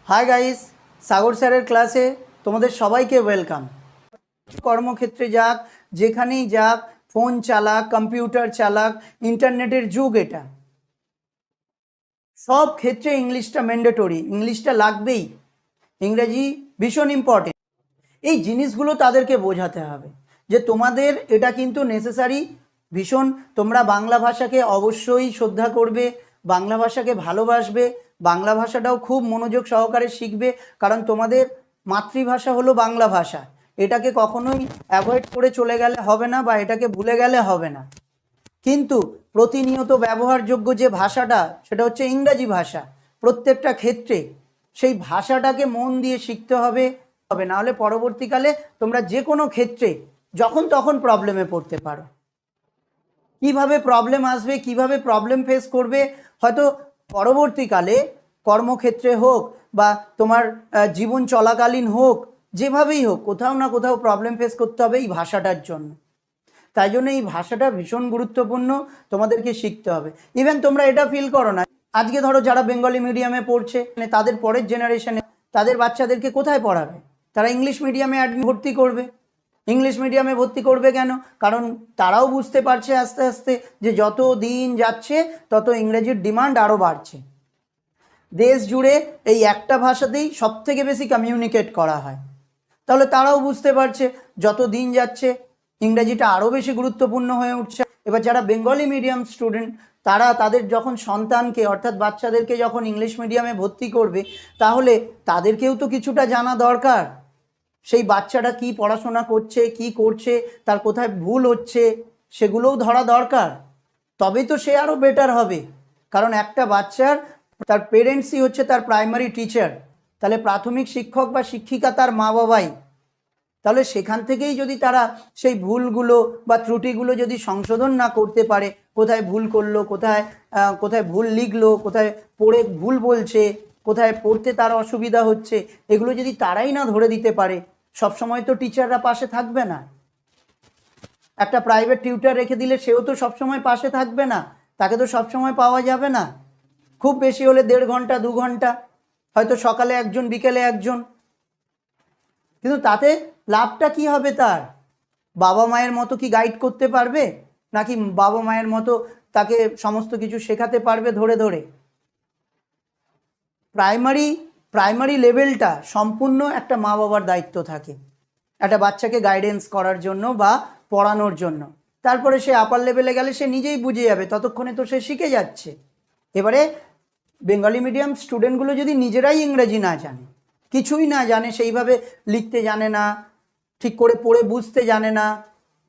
Hi guys, সাগর স্যারের ক্লাসে তোমাদের সবাইকে ওয়েলকাম। কর্মক্ষেত্রে যাক, যেখানেই যাক, ফোন চালাক, কম্পিউটার চালাক, ইন্টারনেটের যুগ এটা, সব ক্ষেত্রে ইংলিশটা ম্যান্ডেটরি, ইংলিশটা লাগবেই। ইংরেজি ভীষণ ইম্পর্টেন্ট। এই জিনিসগুলো তাদেরকে বোঝাতে হবে যে তোমাদের এটা কিন্তু নেসেসারি ভীষণ। তোমরা বাংলা ভাষাকে অবশ্যই শ্রদ্ধা করবে, বাংলা ভাষাকে ভালোবাসবে, বাংলা ভাষাটাও খুব মনোযোগ সহকারে শিখবে, কারণ তোমাদের মাতৃভাষা হলো বাংলা ভাষা। এটাকে কখনোই অ্যাভয়েড করে চলে গেলে হবে না, বা এটাকে ভুলে গেলে হবে না। কিন্তু প্রতিনিয়ত ব্যবহারযোগ্য যে ভাষাটা, সেটা হচ্ছে ইংরাজি ভাষা। প্রত্যেকটা ক্ষেত্রে সেই ভাষাটাকে মন দিয়ে শিখতে হবে, না হলে পরবর্তীকালে তোমরা যে কোনো ক্ষেত্রে যখন তখন প্রবলেমে পড়তে পারো। কিভাবে প্রবলেম আসবে, কিভাবে প্রবলেম ফেস করবে, হয়তো পরবর্তীকালে কর্মক্ষেত্রে হোক বা তোমার জীবন চলাকালীন হোক, যেভাবেই হোক কোথাও না কোথাও প্রবলেম ফেস করতে হবে এই ভাষাটার জন্য। তাই জন্য এই ভাষাটা ভীষণ গুরুত্বপূর্ণ, তোমাদেরকে শিখতে হবে। ইভেন তোমরা এটা ফিল করো না, আজকে ধরো যারা বেঙ্গলি মিডিয়ামে পড়ছে, মানে তাদের পরের জেনারেশনে তাদের বাচ্চাদেরকে কোথায় পড়াবে? তারা ইংলিশ মিডিয়ামে ভর্তি করবে। ইংলিশ মিডিয়ামে ভর্তি করবে কেন? কারণ তারাও বুঝতে পারছে আস্তে আস্তে যে যত দিন যাচ্ছে তত ইংরেজির ডিমান্ড আরও বাড়ছে। দেশ জুড়ে এই একটা ভাষাতেই সব থেকে বেশি কমিউনিকেট করা হয়। তাহলে তারাও বুঝতে পারছে যত দিন যাচ্ছে ইংরেজিটা আরও বেশি গুরুত্বপূর্ণ হয়ে উঠছে। এবার যারা বেঙ্গলি মিডিয়াম স্টুডেন্ট, তারা তাদের যখন সন্তানকে অর্থাৎ বাচ্চাদেরকে যখন ইংলিশ মিডিয়ামে ভর্তি করবে, তাহলে তাদেরকেও তো কিছুটা জানা দরকার। সেই বাচ্চাটা কি পড়াশোনা করছে, কি করছে, তার কোথায় ভুল হচ্ছে, সেগুলোও ধরা দরকার। তবেই তো সে আরও বেটার হবে। কারণ একটা বাচ্চার তার পেরেন্টসই হচ্ছে তার প্রাইমারি টিচার। তাহলে প্রাথমিক শিক্ষক বা শিক্ষিকা তার মা বাবাই। তাহলে সেখান থেকেই যদি তারা সেই ভুলগুলো বা ত্রুটিগুলো যদি সংশোধন না করতে পারে, কোথায় ভুল করলো, কোথায় কোথায় ভুল লিখলো, কোথায় পড়ে ভুল বলছে, কোথায় পড়তে তার অসুবিধা হচ্ছে, এগুলো যদি তারাই না ধরে দিতে পারে, সবসময় তো টিচাররা পাশে থাকবে না। একটা প্রাইভেট টিউটর রেখে দিলে সেও তো সবসময় পাশে থাকবে না, তাকে তো সবসময় পাওয়া যাবে না। খুব বেশি হলে 1.5 ঘন্টা 2 ঘন্টা, হয়তো সকালে একজন বিকেলে একজন। কিন্তু তাতে লাভটা কি হবে তার? বাবা মায়ের মতো কি গাইড করতে পারবে? নাকি বাবা মায়ের মতো তাকে সমস্ত কিছু শেখাতে পারবে ধরে ধরে? প্রাইমারি লেভেলটা সম্পূর্ণ একটা মা বাবার দায়িত্ব থাকে একটা বাচ্চাকে গাইডেন্স করার জন্য বা পড়ানোর জন্য। তারপরে সে আপার লেভেলে গেলে সে নিজেই বুঝে যাবে, ততক্ষণে তো সে শিখে যাচ্ছে। এবারে বেঙ্গলি মিডিয়াম স্টুডেন্টগুলো যদি নিজেরাই ইংরেজি না জানে, কিছুই না জানে, সেইভাবে লিখতে জানে না, ঠিক করে পড়ে বুঝতে জানে না,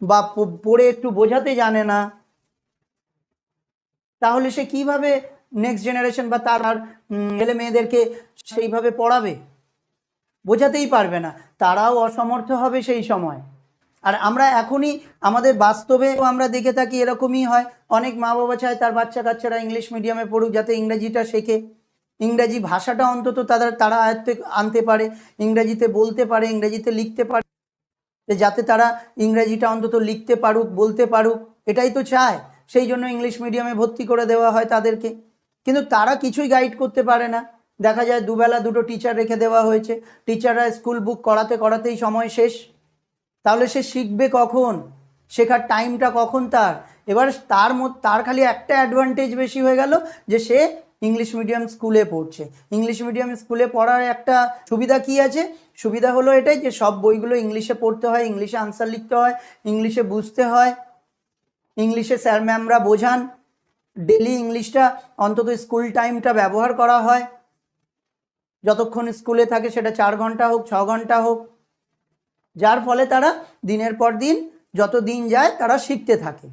বা পড়ে একটু বোঝাতে জানে না, তাহলে সে কিভাবে নেক্সট জেনারেশন বা তার ছেলে মেয়েদেরকে সেইভাবে পড়াবে? বোঝাতেই পারবে না, তারাও অসমর্থ হবে সেই সময়। আর আমরা এখনই আমাদের বাস্তবে আমরা দেখে থাকি এরকমই হয়। অনেক মা বাবা চায় তার বাচ্চা কাচ্চারা ইংলিশ মিডিয়ামে পড়ুক, যাতে ইংরেজিটা শেখে, ইংরেজি ভাষাটা অন্তত তারা আয়ত্তে আনতে পারে, ইংরেজিতে বলতে পারে, ইংরেজিতে লিখতে পারে, যাতে তারা ইংরেজিটা অন্তত লিখতে পারুক, বলতে পারুক, এটাই তো চায়। সেই জন্য ইংলিশ মিডিয়ামে ভর্তি করে দেওয়া হয় তাদেরকে। কিন্তু তারা কিছুই গাইড করতে পারে না। দেখা যায় দুবেলা দুটো টিচার রেখে দেওয়া হয়েছে, টিচাররা স্কুল বুক করাতে করাতেই সময় শেষ। তাহলে সে শিখবে কখন? শেখার টাইমটা কখন তার? এবার তার খালি একটা অ্যাডভান্টেজ বেশি হয়ে গেল, যে সে ইংলিশ মিডিয়াম স্কুলে পড়ছে। ইংলিশ মিডিয়াম স্কুলে পড়ার একটা সুবিধা কি আছে? সুবিধা হলো এটাই যে সব বইগুলো ইংলিশে পড়তে হয়, ইংলিশে আনসার লিখতে হয়, ইংলিশে বুঝতে হয়, ইংলিশে স্যার ম্যামরা বোঝান, ডেলি ইংলিশটা অন্তত স্কুল টাইমটা ব্যবহার করা হয়। যতক্ষণ স্কুলে থাকে সেটা 4 ঘন্টা হোক, 6 ঘন্টা হোক, যার ফলে তারা দিনের পর দিন যত দিন যায় তারা শিখতে থাকে।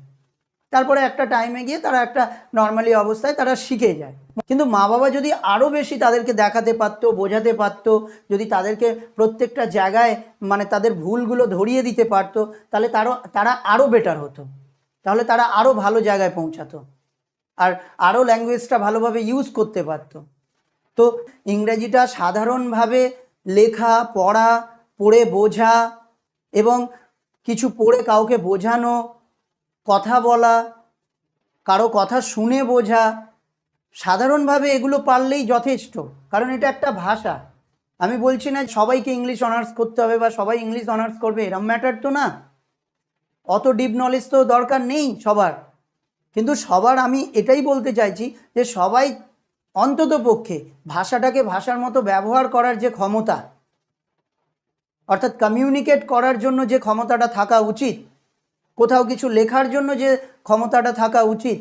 তারপরে একটা টাইমে গিয়ে তারা একটা নর্মালি অবস্থায় তারা শিখে যায়। কিন্তু মা বাবা যদি আরও বেশি তাদেরকে দেখাতে পারতো, বোঝাতে পারতো, যদি তাদেরকে প্রত্যেকটা জায়গায় মানে তাদের ভুলগুলো ধরিয়ে দিতে পারতো, তাহলে তারা আরও বেটার হতো। তাহলে তারা আরও ভালো জায়গায় পৌঁছাতো, আর আরও ল্যাঙ্গুয়েজটা ভালোভাবে ইউজ করতে পারতো। তো ইংরেজিটা সাধারণভাবে লেখা, পড়া, পড়ে বোঝা, এবং কিছু পড়ে কাউকে বোঝানো, কথা বলা, কারো কথা শুনে বোঝা, সাধারণভাবে এগুলো পারলেই যথেষ্ট, কারণ এটা একটা ভাষা। আমি বলছি না সবাইকে ইংলিশ অনার্স করতে হবে বা সবাই ইংলিশ অনার্স করবে, এরম ম্যাটার তো না। অত ডিপ নলেজ তো দরকার নেই সবার, কিন্তু সবার আমি এটাই বলতে চাইছি যে সবাই অন্তত পক্ষে ভাষাটাকে ভাষার মতো ব্যবহার করার যে ক্ষমতা, অর্থাৎ কমিউনিকেট করার জন্য যে ক্ষমতাটা থাকা উচিত, কোথাও কিছু লেখার জন্য যে ক্ষমতাটা থাকা উচিত,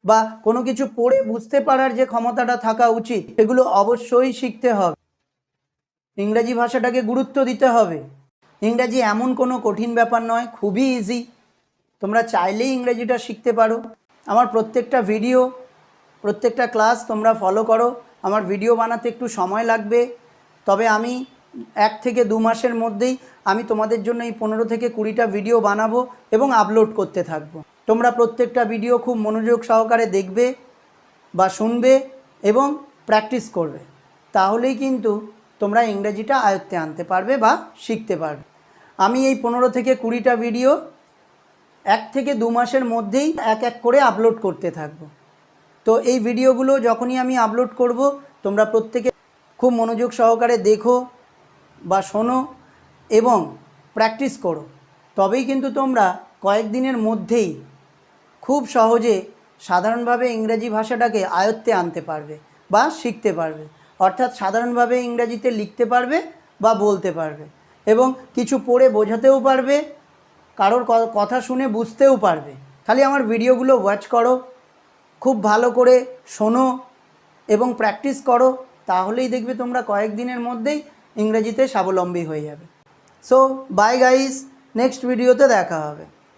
বা কোনো কিছু পড়ে বুঝতে পারার যে ক্ষমতাটা থাকা উচিত, এগুলো অবশ্যই শিখতে হবে। ইংরেজি ভাষাটাকে গুরুত্ব দিতে হবে। ইংরেজি এমন কোনো কঠিন ব্যাপার নয়, খুবই ইজি। তোমরা চাইলেই ইংরেজিটা শিখতে পারো। আমার প্রত্যেকটা ভিডিও, প্রত্যেকটা ক্লাস তোমরা ফলো করো। আমার ভিডিও বানাতে একটু সময় লাগবে, তবে আমি 1 থেকে 2 মাসের মধ্যেই আমি তোমাদের জন্য এই 15 থেকে 20টা ভিডিও বানাবো এবং আপলোড করতে থাকবো। তোমরা প্রত্যেকটা ভিডিও খুব মনোযোগ সহকারে দেখবে বা শুনবে এবং প্র্যাকটিস করবে, তাহলেই কিন্তু তোমরা ইংরেজিটা আয়ত্তে আনতে পারবে বা শিখতে পারবে। আমি এই 15 থেকে 20টা ভিডিও 1 থেকে 2 মাসের মধ্যেই এক এক করে আপলোড করতে থাকবো। তো এই ভিডিওগুলো যখনই আমি আপলোড করব, তোমরা প্রত্যেকে খুব মনোযোগ সহকারে দেখো বা শোনো এবং প্র্যাকটিস করো, তবেই কিন্তু তোমরা কয়েকদিনের মধ্যেই খুব সহজে সাধারণভাবে ইংরেজি ভাষাটাকে আয়ত্তে আনতে পারবে বা শিখতে পারবে। অর্থাৎ সাধারণভাবে ইংরেজিতে লিখতে পারবে বা বলতে পারবে এবং কিছু পড়ে বোঝাতেও পারবে, কারোর কথা শুনে বুঝতেও পারবে। খালি আমার ভিডিওগুলো ওয়াচ করো, খুব ভালো করে শোনো এবং প্র্যাকটিস করো, তাহলেই দেখবে তোমরা কয়েকদিনের মধ্যেই ইংরেজিতে স্বাবলম্বী হয়ে যাবে। সো বাই গাইস, নেক্সট ভিডিওতে দেখা হবে।